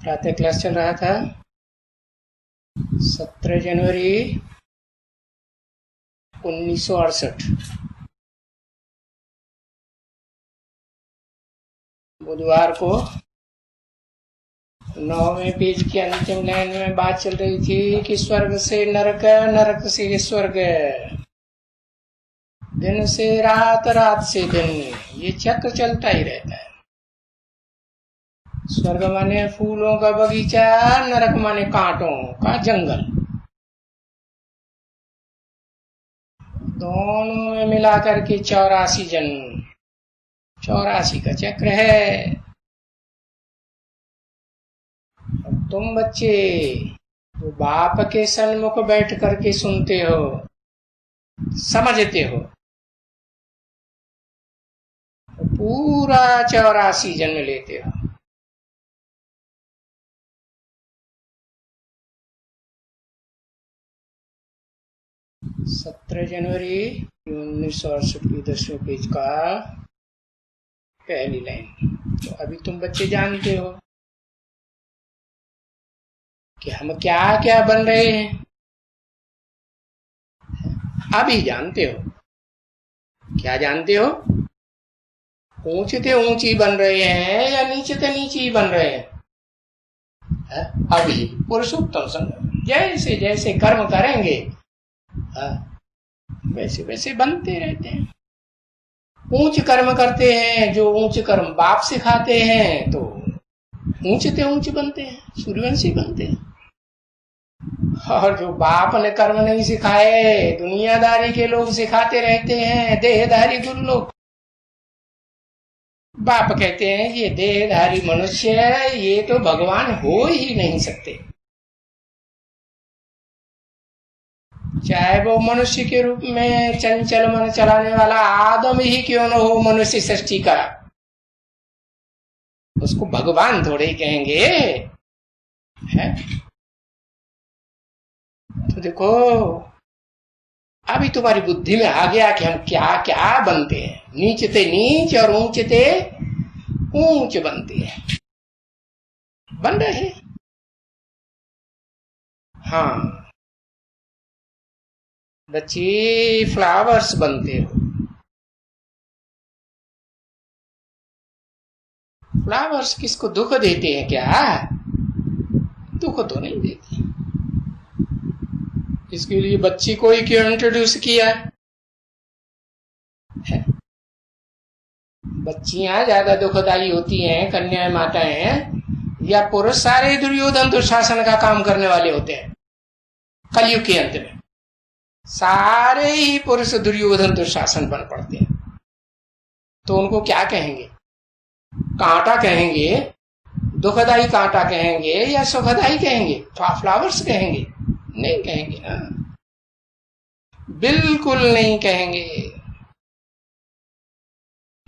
प्रातः क्लास चल रहा था 17 जनवरी 1968 बुधवार को 9वें पेज की अंतिम लाइन में बात चल रही थी कि स्वर्ग से नरक, नरक से स्वर्ग, दिन से रात, रात से दिन, ये चक्र चलता ही रहता है। स्वर्ग माने फूलों का बगीचा, नरक माने कांटों का जंगल। दोनों में मिलाकर के 84 जन्म, 84 का चक्र है। और तुम बच्चे जो बाप के सन्मुख बैठ करके सुनते हो, समझते हो, पूरा 84 जन्म लेते हो। सत्रह जनवरी 1968 की 10वें पेज का पहली लाइन। तो अभी तुम बच्चे जानते हो कि हम क्या क्या बन रहे हैं। अभी जानते हो, क्या जानते हो? ऊंचे से ऊंची बन रहे हैं या नीचे से नीची बन रहे हैं? अभी पुरुषोत्तम संग जैसे जैसे कर्म करेंगे वैसे वैसे बनते रहते हैं। ऊंच कर्म करते हैं, जो ऊंच कर्म बाप सिखाते हैं तो ऊंचे से ऊंचे बनते हैं, सूर्यवंशी बनते हैं। और जो बाप ने कर्म नहीं सिखाए, दुनियादारी के लोग सिखाते रहते हैं, देहधारी गुरु लोग। बाप कहते हैं ये देहधारी मनुष्य है, ये तो भगवान हो ही नहीं सकते, चाहे वो मनुष्य के रूप में चंचल मन चलाने वाला आदम ही क्यों न हो मनुष्य सृष्टि का, उसको भगवान थोड़े ही कहेंगे है? तो देखो अभी तुम्हारी बुद्धि में आ गया कि हम क्या क्या बनते हैं। नीचे से नीच और ऊंचे से ऊंच बनते हैं, बन रहे हैं। हाँ बच्चे, फ्लावर्स बनते हो। फ्लावर्स किसको दुख देते हैं क्या? दुख तो नहीं देते। इसके लिए बच्ची को ही क्यों इंट्रोड्यूस किया है? बच्चियां ज्यादा दुखदायी होती हैं, कन्याएं माताएं हैं, या पुरुष सारे दुर्योधन दुशासन का काम करने वाले होते हैं। कलयुग के अंत में सारे ही पुरुष दुर्योधन दुशासन बन पड़ते हैं। तो उनको क्या कहेंगे? कांटा कहेंगे, दुखदाई कांटा कहेंगे या सुखदाई कहेंगे? फ्लावर्स कहेंगे? नहीं कहेंगे ना, बिल्कुल नहीं कहेंगे,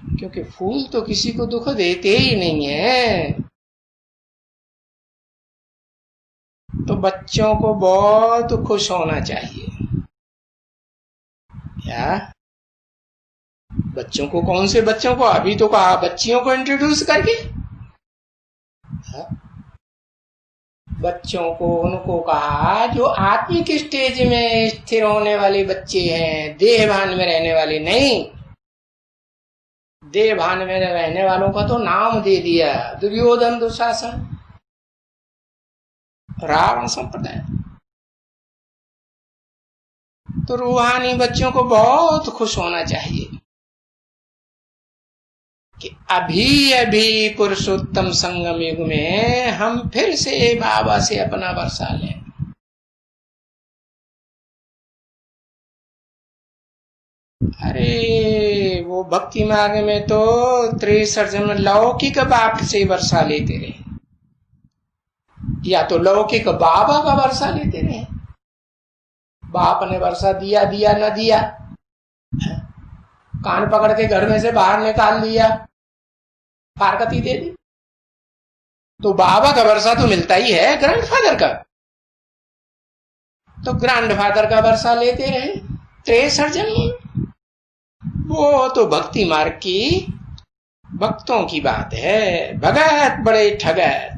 क्योंकि फूल तो किसी को दुख देते ही नहीं है। तो बच्चों को बहुत खुश होना चाहिए। क्या बच्चों को? कौन से बच्चों को? अभी तो कहा बच्चियों को इंट्रोड्यूस करके। बच्चों को उनको कहा जो आत्मिक स्टेज में स्थिर होने वाले बच्चे हैं, देह भान में रहने वाले नहीं। देह भान में रहने वालों का तो नाम दे दिया, दुर्योधन दुशासन, रावण संप्रदाय। तो रूहानी बच्चों को बहुत खुश होना चाहिए कि अभी अभी पुरुषोत्तम संगम युग में हम फिर से बाबा से अपना वर्षा लें। अरे वो भक्ति मार्ग में तो 63 जन्म लौकिक बाप से वर्षा लेते रहे, या तो लौकिक बाबा का वर्षा लेते रहे। बाप ने वर्षा दिया दिया न दिया, कान पकड़ के घर में से बाहर निकाल दिया, फारकती दे दी, तो बाबा का वर्षा तो मिलता ही है ग्रैंडफादर का। तो ग्रैंडफादर का वर्षा लेते रहे 63 जन्म। वो तो भक्ति मार्ग की भक्तों की बात है। भगत बड़े ठगत,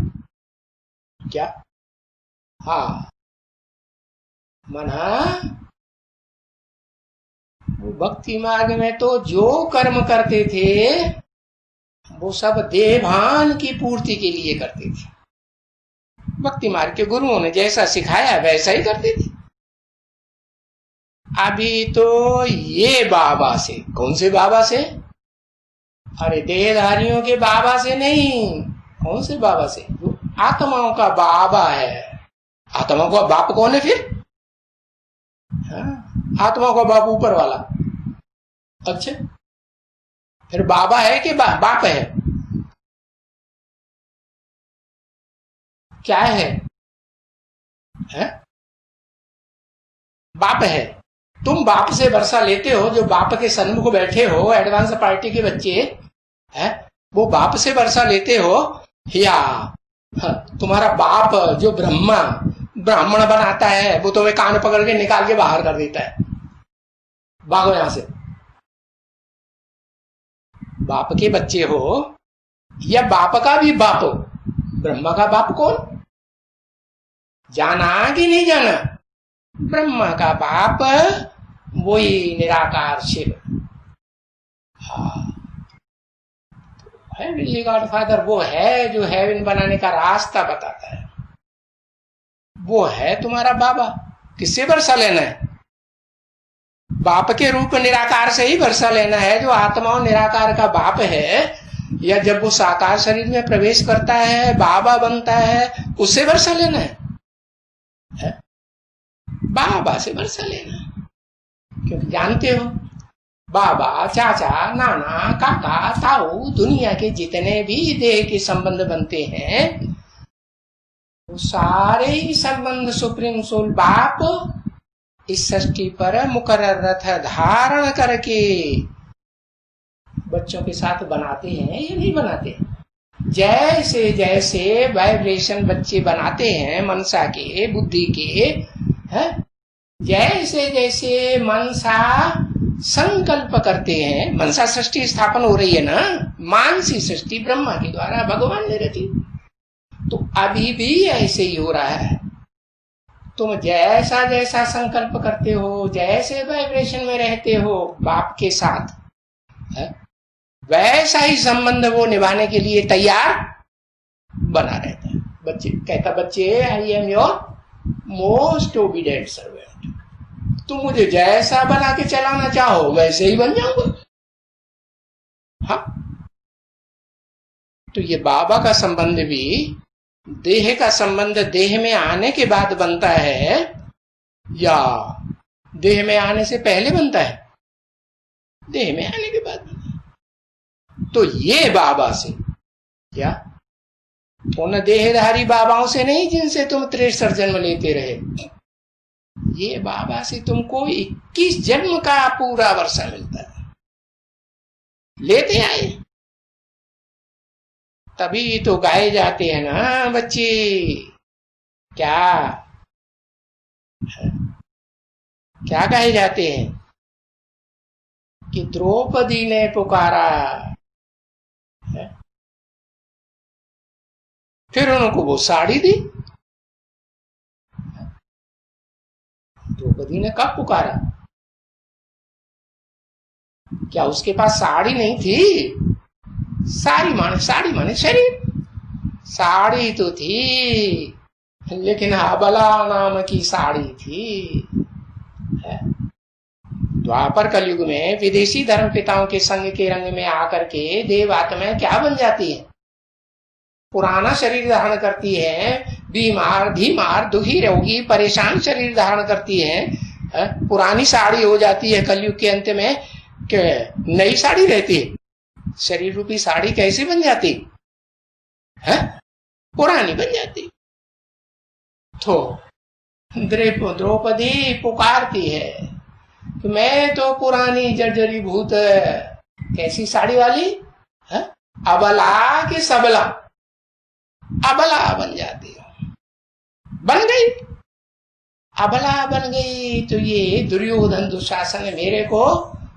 क्या? हाँ, मना वो भक्ति मार्ग में तो जो कर्म करते थे वो सब देभान की पूर्ति के लिए करते थे। भक्ति मार्ग के गुरुओं ने जैसा सिखाया वैसा ही करते थे। अभी तो ये बाबा से, कौन से बाबा से? अरे देहधारियों के बाबा से नहीं। कौन से बाबा से? जो आत्माओं का बाबा है। आत्माओं का बाप कौन है फिर? आत्माओं का बाप ऊपर वाला। अच्छा, फिर बाबा है कि बाप है? क्या है? बाप है। तुम बाप से वर्षा लेते हो, जो बाप के सन्मुख बैठे हो, एडवांस पार्टी के बच्चे है, वो बाप से वर्षा लेते हो या तुम्हारा बाप जो ब्राह्मण बनाता है वो तुम्हें कान पकड़ के निकाल के बाहर कर देता है, भागो यहां से। बाप के बच्चे हो या बाप का भी बाप हो? ब्रह्मा का बाप कौन? जाना कि नहीं जाना? ब्रह्मा का बाप वही निराकार शिव। हाँ, हेवनली गॉड फादर वो है जो हेवन बनाने का रास्ता बताता है। वो है तुम्हारा बाबा। किससे वर्षा लेना है? बाप के रूप निराकार से ही वर्षा लेना है, जो आत्मा निराकार का बाप है। या जब वो साकार शरीर में प्रवेश करता है, बाबा बनता है, उससे वर्षा लेना है? बाबा से वर्षा लेना है। क्योंकि जानते हो, बाबा, चाचा, नाना, काका, ताऊ, दुनिया के जितने भी देह के संबंध बनते हैं वो सारे ही संबंध सुप्रीम सोल बाप इस सृष्टि पर मुकर्रर रथ धारण करके बच्चों के साथ बनाते हैं या नहीं बनाते? जैसे जैसे वाइब्रेशन बच्चे बनाते हैं मनसा के, बुद्धि के, है, जैसे जैसे मनसा संकल्प करते हैं, मनसा सृष्टि स्थापन हो रही है ना, मानसी सृष्टि ब्रह्मा के द्वारा भगवान ने रची। तो अभी भी ऐसे ही हो रहा है। तुम जैसा जैसा संकल्प करते हो, जैसे वाइब्रेशन में रहते हो बाप के साथ, है, वैसा ही संबंध वो निभाने के लिए तैयार बना रहता है। बच्चे कहता, बच्चे I am your most obedient servant. तुम मुझे जैसा बना के चलाना चाहो वैसे ही बन जाऊंगा। हाँ, तो ये बाबा का संबंध भी देह का संबंध देह में आने के बाद बनता है या देह में आने से पहले बनता है? देह में आने के बाद बनता है। तो ये बाबा से क्या, उन देहधारी बाबाओं से नहीं जिनसे तुम 63 जन्म लेते रहे। ये बाबा से तुमको 21 जन्म का पूरा वर्षा मिलता है। लेते आए तभी तो गाए जाते हैं ना बच्चे। क्या क्या गाए जाते हैं कि द्रौपदी ने पुकारा है? फिर उनको वो साड़ी दी। द्रौपदी ने कब पुकारा? क्या उसके पास साड़ी नहीं थी? साड़ी माने शरीर। साड़ी तो थी, लेकिन अबला नाम की साड़ी थी। द्वापर कलयुग में विदेशी धर्म पिताओं के संग के रंग में आकर के देव आत्माएं क्या बन जाती है? पुराना शरीर धारण करती है, बीमार, धीमार, दुखी, रोगी, परेशान शरीर धारण करती है। पुरानी साड़ी हो जाती है कलयुग के अंत में कि नई साड़ी रहती है। शरीर रूपी साड़ी कैसे बन जाती है? पुरानी बन जाती। तो द्रौपदी पुकारती है कि मैं तो पुरानी जर्जरी भूत कैसी साड़ी वाली है? अबला के सबला, अबला बन जाती है। बन गई, अबला बन गई। तो ये दुर्योधन दुशासन मेरे को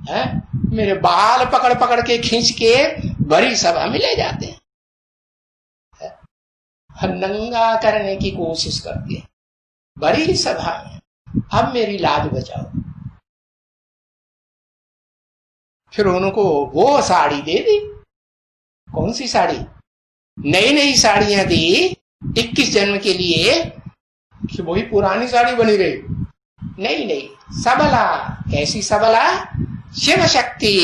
है, मेरे बाल पकड़ पकड़ के खींच के बड़ी सभा में ले जाते हैं। नंगा करने की कोशिश करती है बड़ी सभा में, अब मेरी लाज बचाओ। फिर उनको वो साड़ी दे दी। कौन सी साड़ी? नई नई साड़ियां दी 21 जन्म के लिए, कि वही पुरानी साड़ी बनी रही। नहीं नहीं, सबला। कैसी सबला? शिव शक्ति।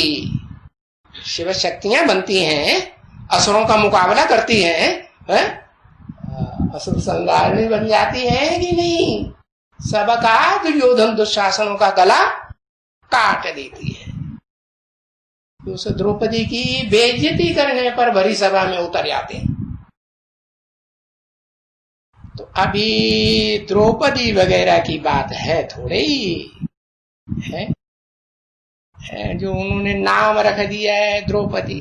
शिव शक्तियां बनती हैं, असुरों का मुकाबला करती हैं, है? असुर संगार में बन जाती है कि नहीं? सबका दुर्योधन दुशासनों का गला काट देती है। तो उस द्रौपदी की बेइज्जती करने पर भरी सभा में उतर जाते हैं। तो अभी द्रौपदी वगैरह की बात है थोड़े ही है, जो उन्होंने नाम रख दिया है द्रौपदी।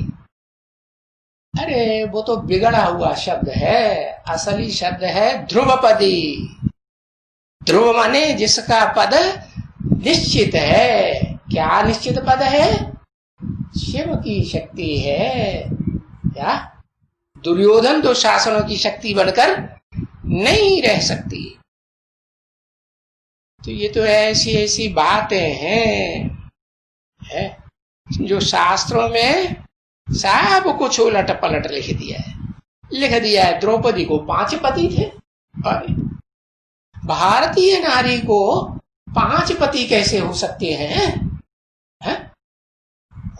अरे वो तो बिगड़ा हुआ शब्द है, असली शब्द है ध्रुवपदी। ध्रुव माने जिसका पद निश्चित है। क्या निश्चित पद है? शिव की शक्ति है। क्या दुर्योधन दुशासनों की शक्ति बनकर नहीं रह सकती। तो ये तो ऐसी ऐसी बातें हैं है? जो शास्त्रों में सब कुछ उलट पलट लिख दिया है। द्रौपदी को 5 पति थे। अरे भारतीय नारी को 5 पति कैसे हो सकते हैं?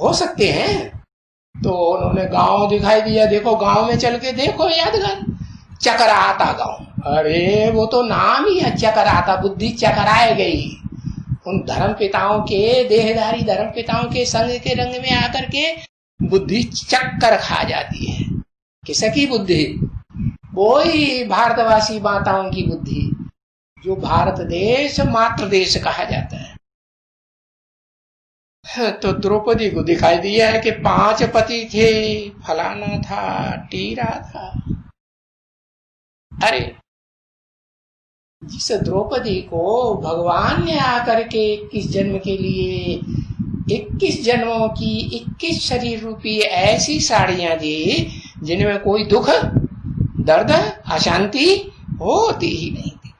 हो सकते हैं। तो उन्होंने गांव दिखाई दिया। देखो गांव में चल के देखो, यादगार चकराता गांव। अरे वो तो नाम ही है चकराता, बुद्धि चकराए गई उन धर्म पिताओं के, देहधारी धर्म पिताओं के संग के रंग में आकर के बुद्धि चक्कर खा जाती है। किसकी बुद्धि? वही भारतवासी माताओं की बुद्धि, जो भारत देश मातृ देश कहा जाता है। तो द्रौपदी को दिखाई दिया है कि 5 पति थे, फलाना था, टीरा था। अरे जिस द्रौपदी को भगवान ने आकर के 21 जन्म के लिए 21 जन्मों की 21 शरीर रूपी ऐसी साड़ियां दी जिनमें कोई दुख दर्द अशांति होती ही नहीं थी।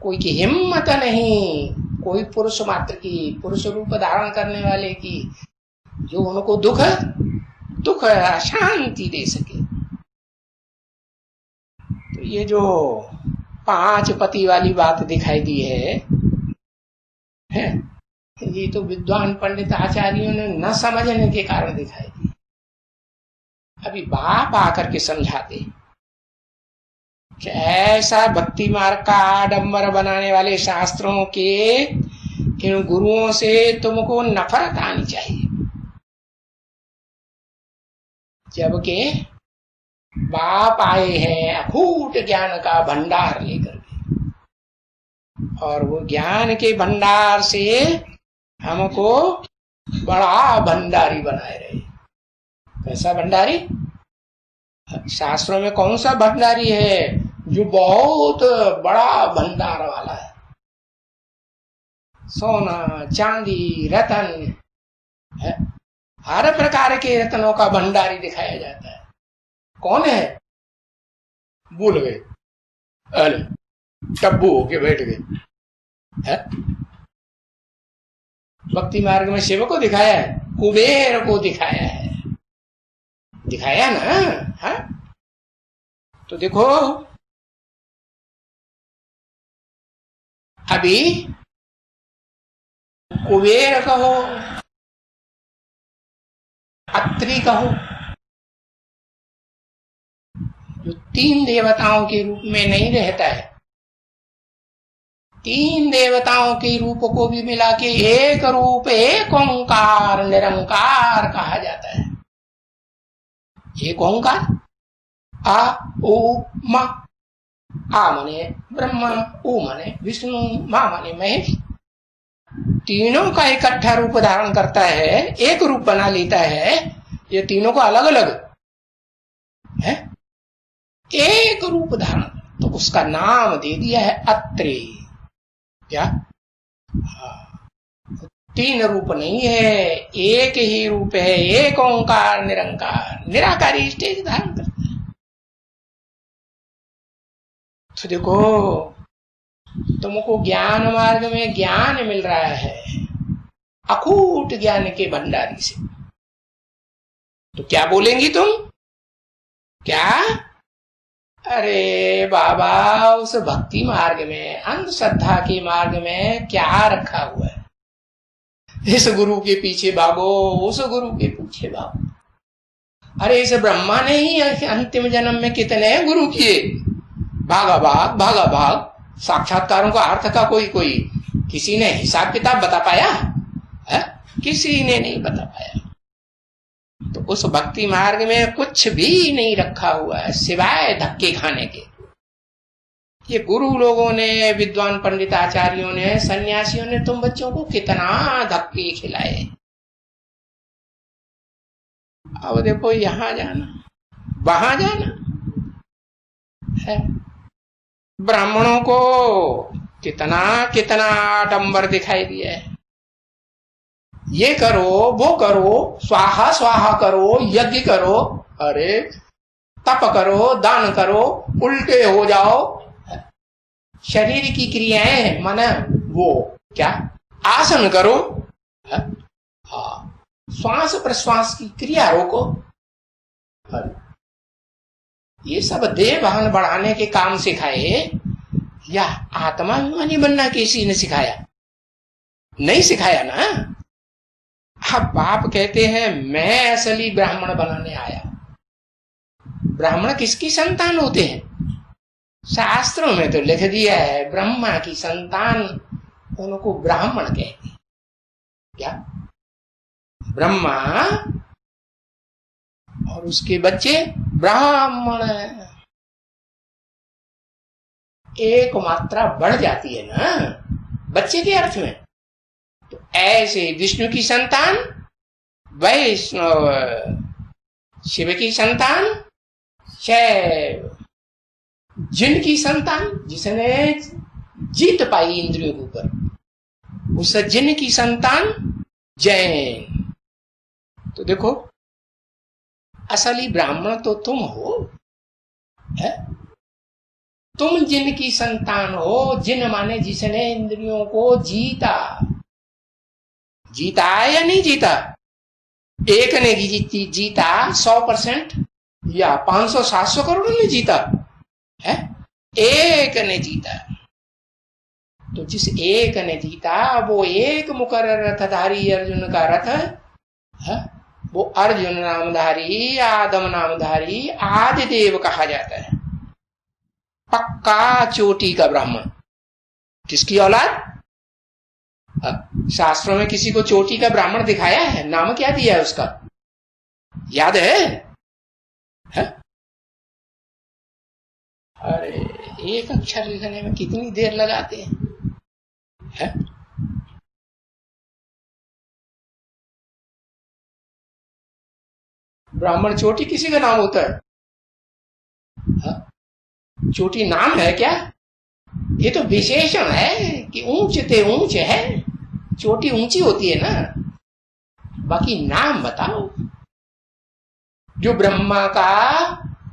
कोई की हिम्मत नहीं, कोई पुरुष मात्र की, पुरुष रूप धारण करने वाले की, जो उनको दुख अशांति दे सके। तो ये जो 5 पति वाली बात दिखाई दी है, ये तो विद्वान पंडित आचार्यों ने न समझने के कारण दिखाई दी। अभी बाप आकर के समझाते कि ऐसा भक्ति मार्ग का आडंबर बनाने वाले शास्त्रों के इन गुरुओं से तुमको नफरत आनी चाहिए। जबकि बाप आए हैं अखूट ज्ञान का भंडार लेकर के, और वो ज्ञान के भंडार से हमको बड़ा भंडारी बनाए रहे। कैसा भंडारी? शास्त्रों में कौन सा भंडारी है जो बहुत बड़ा भंडार वाला है? सोना चांदी रतन है, हर प्रकार के रत्नों का भंडारी दिखाया जाता है। कौन है? भूल गए, अरे टब्बू होके बैठ गए। भक्ति मार्ग में शिव को दिखाया है, कुबेर को दिखाया है, दिखाया ना? हाँ तो देखो अभी कुबेर कहो, अत्रि कहो, जो 3 देवताओं के रूप में नहीं रहता है, 3 देवताओं के रूप को भी मिला के एक रूप एक ओंकार निरंकार कहा जाता है। एक ओंकार, आ ओ मा। आ मने ब्रह्मा, ओ मने विष्णु, मा मने महेश। तीनों का इकट्ठा रूप धारण करता है, एक रूप बना लेता है। ये तीनों को अलग अलग है, एक रूप धारण, तो उसका नाम दे दिया है अत्रि। क्या? 3 रूप नहीं है, एक ही रूप है, एक ओंकार निरंकार। निराकारी स्टेज धारण करता है। तो देखो, तुमको ज्ञान मार्ग में ज्ञान मिल रहा है अकूट ज्ञान के भंडारी से, तो क्या बोलेंगी तुम? क्या? अरे बाबा, उस भक्ति मार्ग में, अंधश्रद्धा के मार्ग में क्या रखा हुआ है? इस गुरु के पीछे भागो, उस गुरु के पीछे भागो। अरे इस ब्रह्मा ने ही अंतिम जन्म में कितने गुरु किए, भागा भाग भागा भाग। साक्षात्कारों का अर्थ का कोई किसी ने हिसाब किताब बता पाया है? किसी ने नहीं बता पाया। तो उस भक्ति मार्ग में कुछ भी नहीं रखा हुआ है सिवाय धक्के खाने के। ये गुरु लोगों ने, विद्वान पंडित आचार्यों ने, सन्यासियों ने तुम बच्चों को कितना धक्के खिलाए। अब देखो, यहां जाना वहां जाना है। ब्राह्मणों को कितना कितना आडंबर दिखाई दिया है। ये करो, वो करो, स्वाहा स्वाहा करो, यज्ञ करो, अरे तप करो, दान करो, उल्टे हो जाओ। शरीर की क्रियाएं माना वो क्या, आसन करो, हाँ, श्वास प्रश्वास की क्रिया रोको। ये सब देह भान बढ़ाने के काम सिखाए या आत्माभिमानी बनना किसी ने सिखाया? नहीं सिखाया ना। अब बाप कहते हैं मैं असली ब्राह्मण बनाने आया। ब्राह्मण किसकी संतान होते हैं? शास्त्रों में तो लिख दिया है ब्रह्मा की संतान उनको ब्राह्मण कहते हैं। क्या? ब्रह्मा और उसके बच्चे ब्राह्मण। एक मात्रा बढ़ जाती है ना बच्चे के अर्थ में। तो ऐसे विष्णु की संतान, वैष्णव, शिव की संतान, शैव, जिन की संतान जिसने जीत पाई इंद्रियों के ऊपर, उस जिन की संतान जैन। तो देखो, असली ब्राह्मण तो तुम हो, है? तुम जिन की संतान हो। जिन माने जिसने इंद्रियों को जीता। जीता है या नहीं जीता? एक ने जीता 100% या 500-700 करोड़ ने जीता है? एक ने जीता। तो जिस एक ने जीता वो एक मुकर्रर रथधारी अर्जुन का रथ है। वो अर्जुन नामधारी, आदम नामधारी आदि देव कहा जाता है। पक्का चोटी का ब्राह्मण। किसकी औलाद? शास्त्रों में किसी को चोटी का ब्राह्मण दिखाया है? नाम क्या दिया है उसका? याद है? अरे एक अक्षर लिखने में कितनी देर लगाते हैं? ब्राह्मण चोटी किसी का नाम होता है? चोटी नाम है क्या? ये तो विशेषण है कि ऊंच ते ऊंच है। चोटी ऊंची होती है ना। बाकी नाम बताओ। जो ब्रह्मा का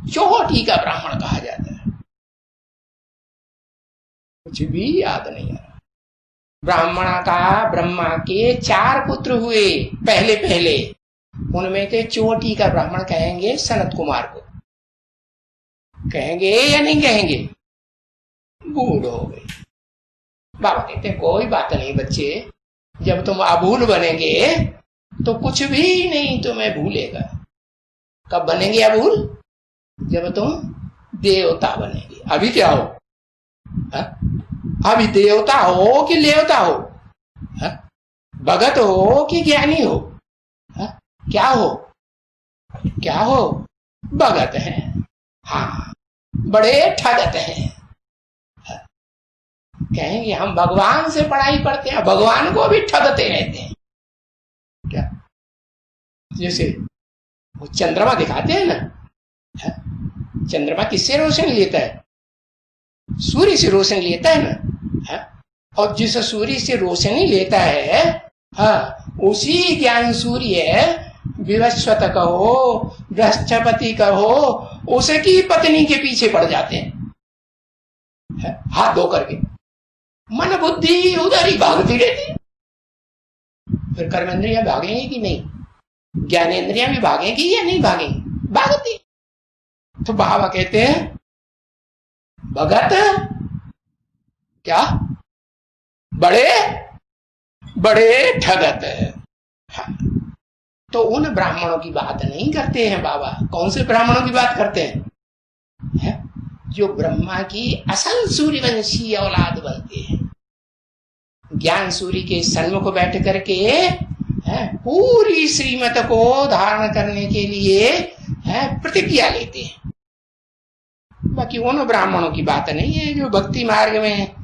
चोटी का ब्राह्मण कहा जाता है, कुछ भी याद नहीं आ रहा। ब्रह्मा के 4 पुत्र हुए पहले पहले। उनमें से चोटी का ब्राह्मण कहेंगे सनत कुमार को। कहेंगे या नहीं कहेंगे? भूल हो गई। बाबा कहते हैं कोई बात नहीं बच्चे, जब तुम अभूल बनेंगे तो कुछ भी नहीं तुम्हें भूलेगा। कब बनेंगे अभूल? जब तुम देवता बनेंगे। अभी क्या हो? अभी देवता हो कि लेवता हो? भगत हो कि ज्ञानी हो? क्या हो? क्या हो? भगत है। हाँ, बड़े ठगत हैं। कहेंगे हम भगवान से पढ़ाई पढ़ते हैं, भगवान को भी ठगते रहते हैं। क्या? जैसे वो चंद्रमा दिखाते हैं ना, चंद्रमा किससे रोशनी लेता है? सूर्य से रोशनी लेता है ना। और जिस सूर्य से रोशनी लेता है, उसी ज्ञान सूर्य विवस्वत कहो, बृहस्पति कहो, उसकी पत्नी के पीछे पड़ जाते हैं। हाथ धो करके मन बुद्धि उधर ही भागती रहती। फिर कर्मेंद्रियां भागेंगी कि नहीं, ज्ञानेंद्रियां भी भागेंगी या नहीं भागेंगी? भागती। तो बाबा कहते हैं भगत क्या बड़े बड़े ठगत। हाँ। तो उन ब्राह्मणों की बात नहीं करते हैं बाबा। कौन से ब्राह्मणों की बात करते हैं? है? जो ब्रह्मा की असल सूर्यवंशी औलाद बनते हैं, ज्ञान सूर्य के सन्मुख बैठ करके पूरी श्रीमत को धारण करने के लिए प्रतिज्ञा लेते हैं। बाकी उन ब्राह्मणों की बात नहीं है जो भक्ति मार्ग में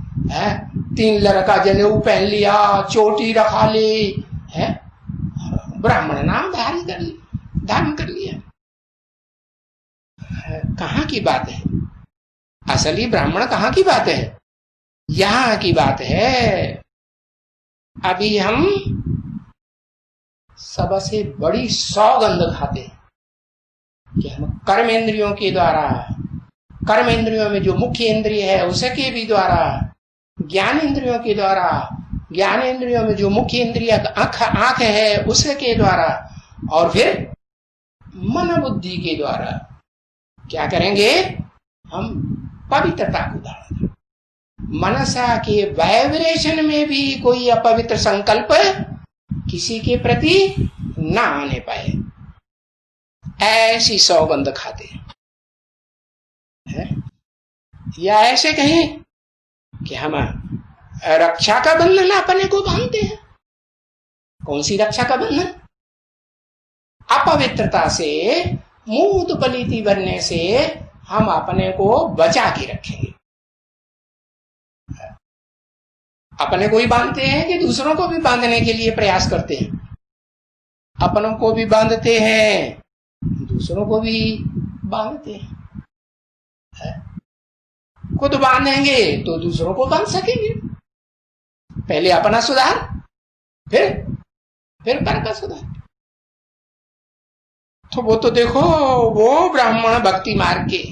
3 लड़का जनेऊ पहन लिया, चोटी रखा ले, ब्राह्मण नाम धारण कर लिया। कहाँ की बात है? असली ब्राह्मण कहाँ की बात है? यहाँ की बात है। अभी हम सबसे बड़ी सौगंध खाते हैं कि हम कर्मेंद्रियों के द्वारा, कर्मेंद्रियों में जो मुख्य इंद्रिय है उसके भी द्वारा, ज्ञान इंद्रियों के द्वारा, ज्ञान इंद्रियों में जो मुख्य इंद्रिय आंख है उसके द्वारा, और फिर मन बुद्धि के द्वारा क्या करेंगे? हम पवित्रता को धारण करें। मनसा के वाइब्रेशन में भी कोई अपवित्र संकल्प किसी के प्रति ना आने पाए, ऐसी सौगंध खाते हैं। या ऐसे कहें कि हम रक्षा का बंधन अपने को बांधते हैं। कौन सी रक्षा का बंधन? अपवित्रता से, मूत पलीति बनने से हम अपने को बचा के रखेंगे। अपने को ही बांधते हैं कि दूसरों को भी बांधने के लिए प्रयास करते हैं? अपनों को भी बांधते हैं, दूसरों को भी बांधते हैं। खुद बांधेंगे तो दूसरों को बांध सकेंगे। पहले अपना सुधार, फिर पर का सुधार। तो वो तो देखो, वो ब्राह्मण भक्ति मार्ग के,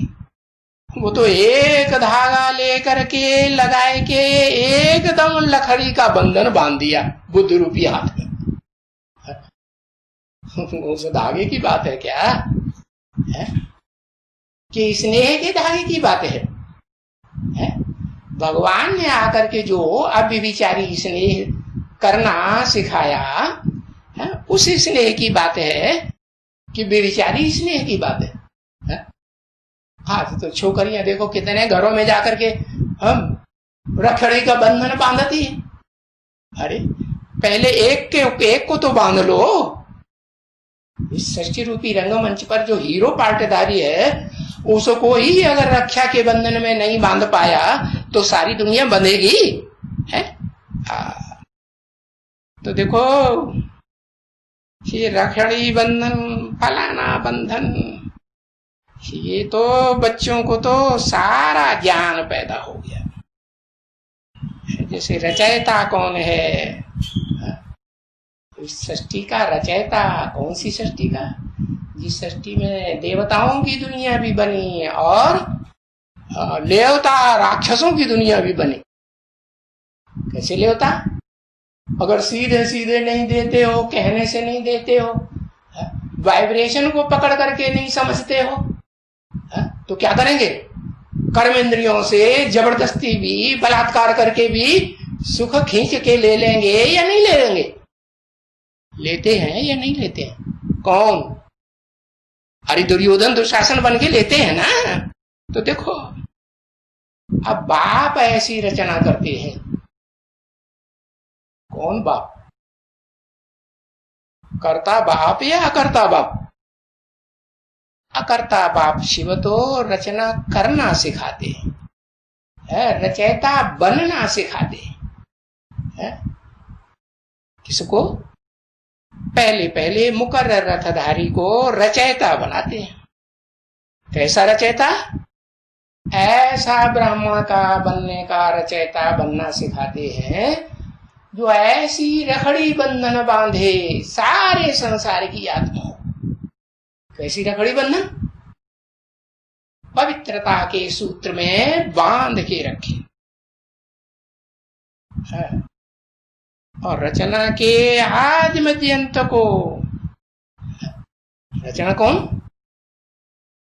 वो तो एक धागा लेकर के लगाए के एकदम लकड़ी का बंधन बांध दिया बुद्ध रूपी हाथ में। उस धागे की बात है क्या? है? कि स्नेह के धागे की बात है? भगवान ने आकर के जो अव्यभिचारी स्नेह करना सिखाया है, उस स्नेह की बात है कि व्यभिचारी स्नेह की बात है? हाँ, तो छोकरियां देखो कितने घरों में जाकर के हम रखड़ी का बंधन बांधती है। अरे पहले एक को तो बांध लो। इस सृष्टि रूपी रंगमंच पर जो हीरो पार्टदारी है उसको ही अगर रक्षा के बंधन में नहीं बांध पाया तो सारी दुनिया बंधेगी है? तो देखो ये रखड़ी बंधन, फलाना बंधन, ये तो बच्चों को तो सारा ज्ञान पैदा हो गया। जैसे रचयिता कौन है? इस सृष्टि का रचयिता कौन सी सृष्टि का? जिस सृष्टि में देवताओं की दुनिया भी बनी और लेवता राक्षसों की दुनिया भी बनी। कैसे लेवता? अगर सीधे सीधे नहीं देते हो, कहने से नहीं देते हो, वाइब्रेशन को पकड़ करके नहीं समझते हो, तो क्या करेंगे? कर्मेंद्रियों से जबरदस्ती भी, बलात्कार करके भी सुख खींच के ले लेंगे या नहीं ले लेंगे? लेते हैं या नहीं लेते हैं? कौन? अरे दुर्योधन दुशासन बन के लेते हैं ना। तो देखो अब बाप ऐसी रचना करते हैं। कौन बाप? करता बाप या अकर्ता बाप? अकर्ता बाप शिव तो रचना करना सिखाते हैं, रचयिता बनना सिखाते हैं। किसको? पहले मुकर्रर रथधारी को रचयिता बनाते हैं। कैसा रचयिता? ऐसा ब्राह्मण का बनने का रचयिता बनना सिखाते हैं जो ऐसी रखड़ी बंधन बांधे सारे संसार की आत्मा। कैसी रखड़ी बंधन? पवित्रता के सूत्र में बांध के रखे है। और रचना के आदि मध्य अंत को, रचना कौन?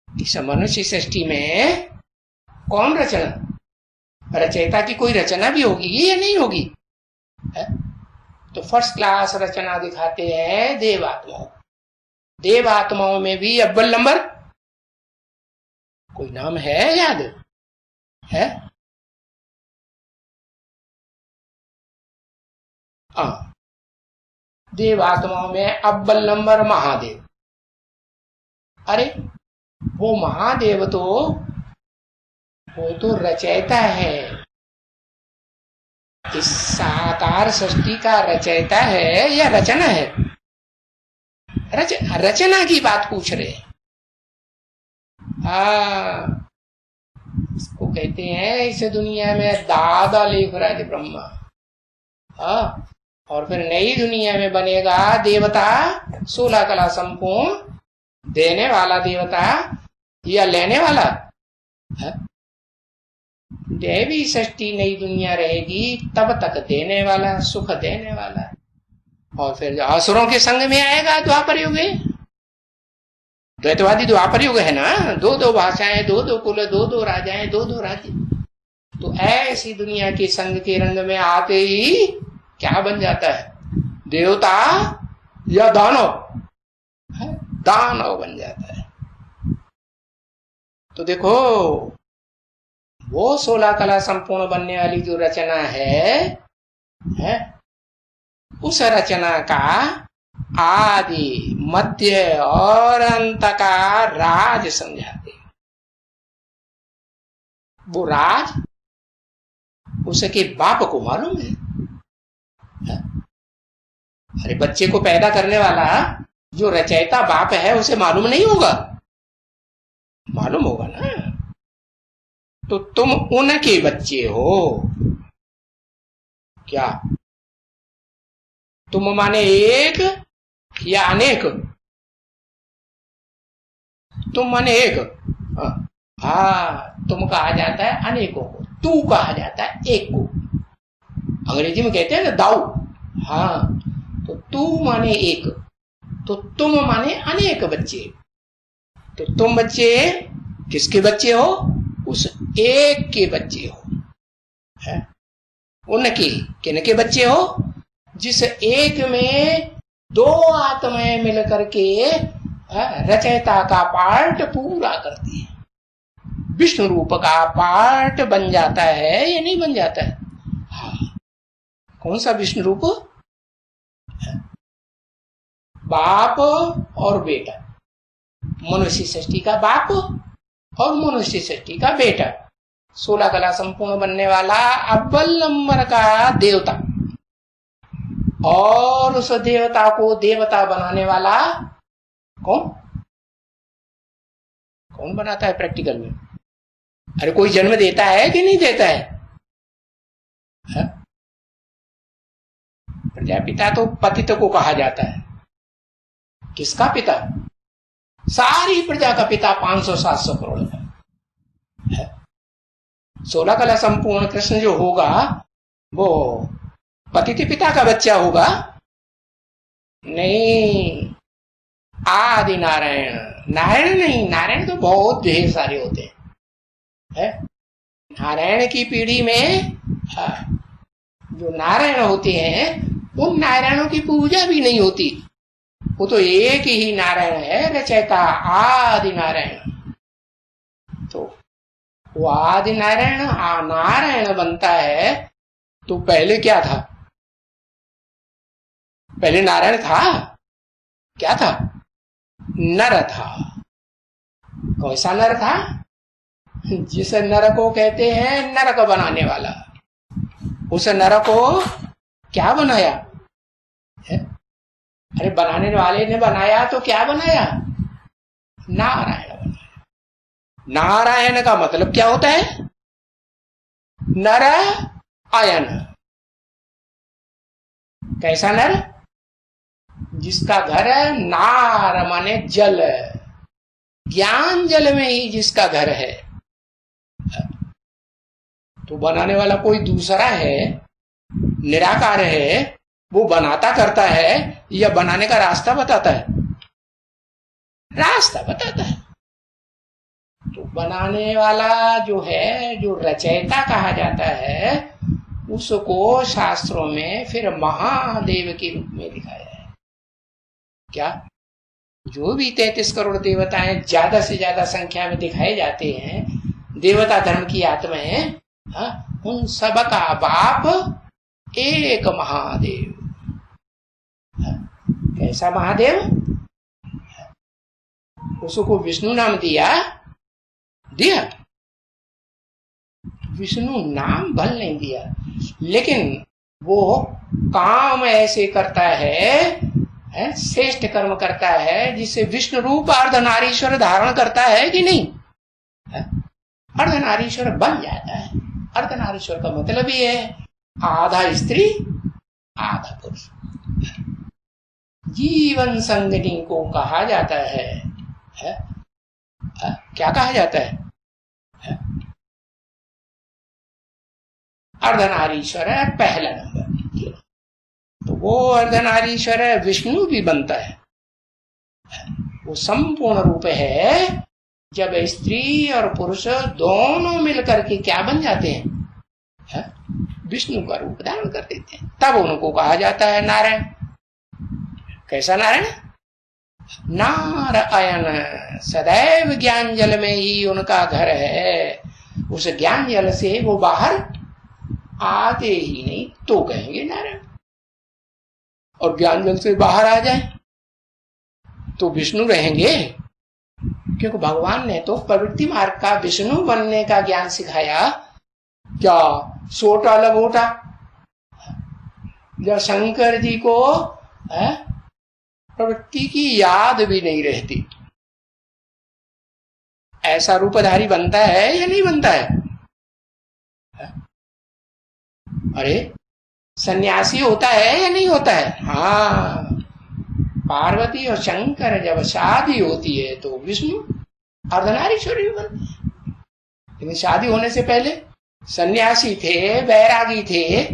इस मनुष्य सृष्टि में कौन रचना? रचयिता की कोई रचना भी होगी या नहीं होगी है? तो फर्स्ट क्लास रचना दिखाते हैं देवात्माओं। देवात्माओं में भी अव्वल नंबर कोई नाम है याद है? देवात्माओं में अव्वल नंबर महादेव। अरे वो महादेव तो वो तो रचयिता है, इस साकार सृष्टि का रचयिता है या रचना है? रचना की बात पूछ रहे हैं। इसको कहते हैं इस दुनिया में दादा लेखराज ब्रह्मा। और फिर नई दुनिया में बनेगा देवता 16 कला संपूर्ण, देने वाला देवता या लेने वाला है? देवी सृष्टि नई दुनिया रहेगी तब तक देने वाला, सुख देने वाला। और फिर असुरों के संग में आएगा द्वापर युग। द्वैतवादी द्वापर युग है ना, दो दो भाषाएं, दो दो कुल, दो दो राजाएं, दो दो राज्य। तो ऐसी दुनिया के संग के रंग में आते ही क्या बन जाता है? देवता या दानव? दानव बन जाता है। तो देखो वो 16 कला संपूर्ण बनने वाली जो रचना है उस रचना का आदि मध्य और अंत का राज समझाते हैं। वो राज उसके बाप को मालूम है? अरे बच्चे को पैदा करने वाला जो रचयिता बाप है उसे मालूम नहीं होगा? मालूम होगा ना। तो तुम उनके बच्चे हो क्या? तुम माने एक या अनेक? तुम माने एक। तुम कहा जाता है अनेकों को, तू कहा जाता है एक को। अंग्रेजी में कहते हैं ना दाऊ। तो तू माने एक, तो तुम माने अनेक बच्चे। तो तुम बच्चे किसके बच्चे हो? उस एक के बच्चे हो। है? उनके किनके बच्चे हो? जिस एक में दो आत्माएं मिलकर के रचयिता का पार्ट पूरा करती है। विष्णु रूप का पार्ट बन जाता है या नहीं बन जाता है? कौन सा विष्णु रूप? बाप और बेटा, मनुष्य सृष्टि का बाप और मनुष्य सृष्टि का बेटा, 16 कला संपूर्ण बनने वाला अव्वल नंबर का देवता, और उस देवता को देवता बनाने वाला कौन? कौन बनाता है प्रैक्टिकल में? अरे कोई जन्म देता है कि नहीं देता है? प्रजापिता तो पतित को कहा जाता है। किसका पिता? सारी प्रजा का पिता 500-700 करोड़ है। 16 कला संपूर्ण कृष्ण जो होगा वो पतित पिता का बच्चा होगा? नहीं, आदि नारायण। नारायण नहीं, नारायण तो बहुत ढेर सारे होते हैं। नारायण की पीढ़ी में जो नारायण होते हैं उन नारायणों की पूजा भी नहीं होती। वो तो एक ही नारायण है, रचयिता आदि नारायण। तो वो आदि नारायण नारायण बनता है तो पहले क्या था? पहले नारायण था? क्या था? नर था। कैसा नर था? जिस नर को कहते हैं नरक बनाने वाला। उस नर को क्या बनाया है? अरे बनाने वाले ने बनाया तो क्या बनाया? नारायण बनाया। नारायण का मतलब क्या होता है? नर आयन। कैसा नर? जिसका घर नार माने जल, ज्ञान जल में ही जिसका घर है, तो बनाने वाला कोई दूसरा है, निराकार है, वो बनाता करता है या बनाने का रास्ता बताता है? रास्ता बताता है। तो बनाने वाला जो है, जो रचयिता कहा जाता है, उसको शास्त्रों में फिर महादेव के रूप में दिखाया है। क्या? जो भी 33 करोड़ देवताएं ज्यादा से ज्यादा संख्या में दिखाए जाते हैं, देवता धर्म की आत्माएं, उन सब का बाप एक महादेव। कैसा महादेव? उसको विष्णु नाम दिया विष्णु नाम भल नहीं दिया, लेकिन वो काम ऐसे करता है, श्रेष्ठ कर्म करता है, जिससे विष्णु रूप अर्धनारीश्वर धारण करता है कि नहीं? अर्धनारीश्वर बन जाता है। अर्धनारीश्वर का मतलब ही है आधा स्त्री आधा पुरुष। जीवन संगनी को कहा जाता है, क्या कहा जाता है? अर्धनारीश्वर है पहला नंबर। तो वो अर्धनारीश्वर है, विष्णु भी बनता है। वो संपूर्ण रूप है जब स्त्री और पुरुष दोनों मिलकर के क्या बन जाते हैं? विष्णु का रूप धारण कर देते हैं। तब उनको कहा जाता है नारायण। कैसा नारायण? नारायण सदैव ज्ञान जल में ही उनका घर है। उस ज्ञान जल से वो बाहर आते ही नहीं तो कहेंगे नारायण। और ज्ञान जल से बाहर आ जाए तो विष्णु रहेंगे, क्योंकि भगवान ने तो प्रवृत्ति मार्ग का विष्णु बनने का ज्ञान सिखाया। क्या सोटा लबोटा? जब शंकर जी को प्रवृत्ति की याद भी नहीं रहती, ऐसा रूपधारी बनता है या नहीं बनता है? अरे सन्यासी होता है या नहीं होता है? हाँ, पार्वती और शंकर जब शादी होती है तो विष्णु अर्धनारीश्वर भी बनते हैं। लेकिन शादी होने से पहले सन्यासी थे, बैरागी थे,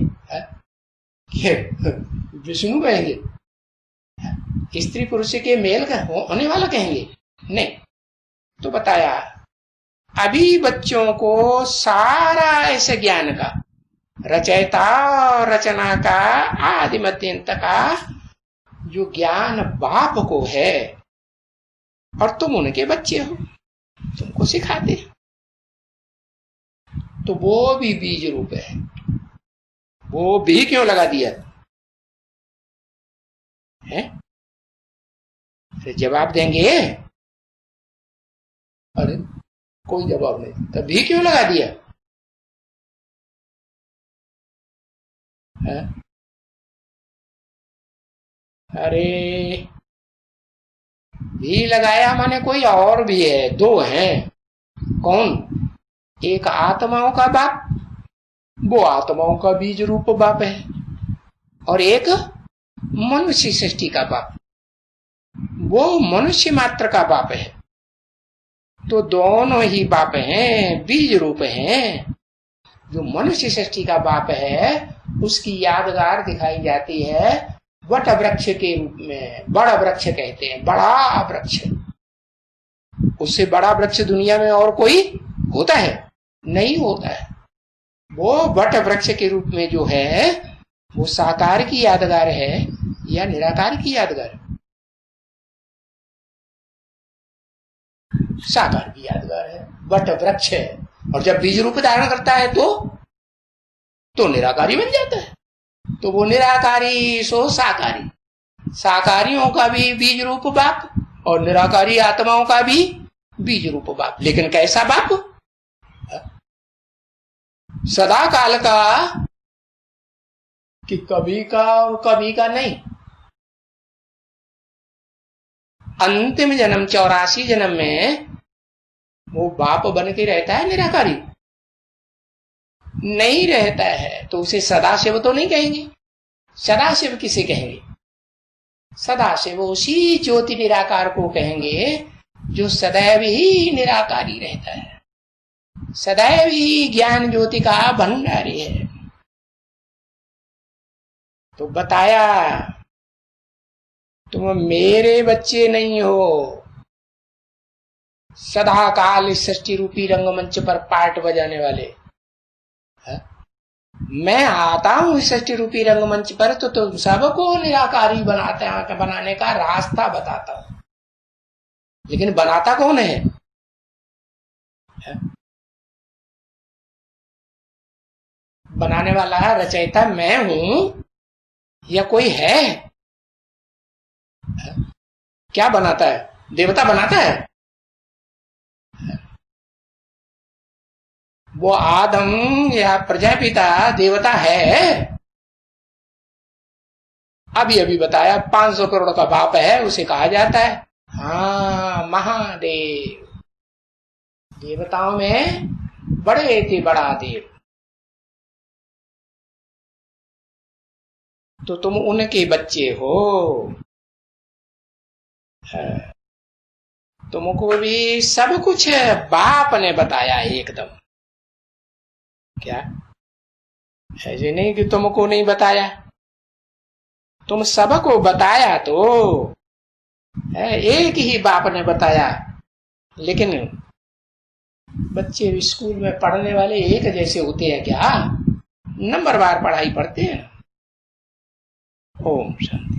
विष्णु कहेंगे? स्त्री पुरुष के मेल का होने वाला कहेंगे? नहीं। तो बताया अभी बच्चों को सारा ऐसे ज्ञान का, रचयिता और रचना का, आदि मध्यंत का जो ज्ञान बाप को है, और तुम उनके बच्चे हो, तुमको सिखाते। तो वो भी बीज रूप है। वो भी क्यों लगा दिया है? फिर जवाब देंगे? अरे कोई जवाब नहीं, तब भी क्यों लगा दिया है? अरे भी लगाया माने कोई और भी है, दो हैं। कौन? एक आत्माओं का बाप, वो आत्माओं का बीज रूप बाप है, और एक मनुष्य सृष्टि का बाप, वो मनुष्य मात्र का बाप है। तो दोनों ही बाप हैं, बीज रूप हैं। जो मनुष्य सृष्टि का बाप है उसकी यादगार दिखाई जाती है वट वृक्ष के रूप में। बड़ा वृक्ष कहते हैं, बड़ा वृक्ष। उससे बड़ा वृक्ष दुनिया में और कोई होता है? नहीं होता है। वो वट वृक्ष के रूप में जो है वो साकार की यादगार है या निराकार की यादगार? साकार की यादगार है, वट वृक्ष है। और जब बीज रूप धारण करता है तो निराकारी बन जाता है। तो वो निराकारी सो साकारी, साकारियों का भी बीज रूप बाप और निराकारी आत्माओं का भी बीज रूप बाप। लेकिन कैसा बाप? सदा काल का, कि कभी का और कभी का नहीं। अंतिम जन्म 84 जन्म में वो बाप बन के रहता है निराकारी? नहीं रहता है। तो उसे सदाशिव तो नहीं कहेंगे। सदाशिव किसे कहेंगे? सदाशिव उसी ज्योति निराकार को कहेंगे जो सदैव ही निराकारी रहता है, सदैव ही ज्ञान ज्योति का भंडारी है। तो बताया तुम मेरे बच्चे नहीं हो, सदा काल इस सृष्टि रूपी रंगमंच पर पार्ट बजाने वाले। है? मैं आता हूं इस सृष्टि रूपी रंगमंच पर तो तुम सबको निराकारी बनाने का रास्ता बताता हूं, लेकिन बनाता कौन है? बनाने वाला रचयिता मैं हूं या कोई है? क्या बनाता है? देवता बनाता है? वो आदम या प्रजापिता देवता है? अभी अभी बताया 500 करोड़ का बाप है, उसे कहा जाता है हाँ महादेव। देवताओं में बड़े थे बड़ा देव। तो तुम उनके बच्चे हो। तुमको भी सब कुछ बाप ने बताया एकदम। क्या ऐसे नहीं कि तुमको नहीं बताया, तुम सबको बताया तो एक ही बाप ने बताया। लेकिन बच्चे स्कूल में पढ़ने वाले एक जैसे होते हैं क्या? नंबरवार पढ़ाई पढ़ते हैं। ओम शांति।